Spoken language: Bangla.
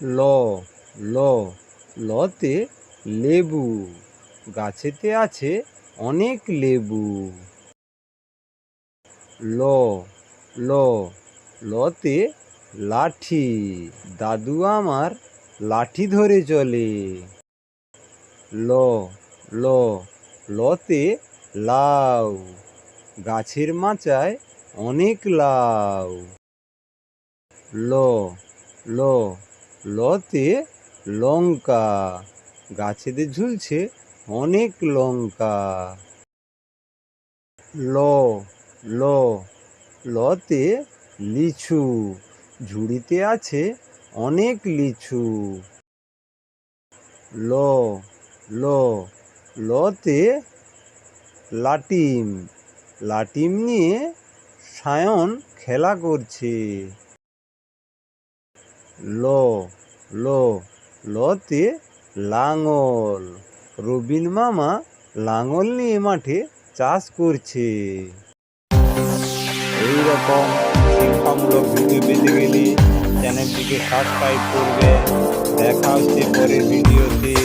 ল ল লতে লেবু, গাছেতে আছে অনেক লেবু। ল ল লতে লাঠি, দাদু আমার লাঠি ধরে চলে। ল ল লতে লাউ, গাছের মাচায় অনেক লাউ। ল ল লতে লঙ্কা, গাছেতে ঝুলছে অনেক লঙ্কা। ল ল লতে লিচু, ঝুড়িতে আছে অনেক লিচু। ল ল লতে লাটিম, লাটিম নিয়ে সায়ন খেলা করছে। ল ল লতে লাঙল, রবিন মামা লাঙল নিয়ে মাঠে চাষ করছে। এইরকম শিক্ষামূলক ভিডিও পেতে গেলে চ্যানেলটিকে সাবস্ক্রাইব করবে। দেখা হচ্ছে পরের ভিডিওতে।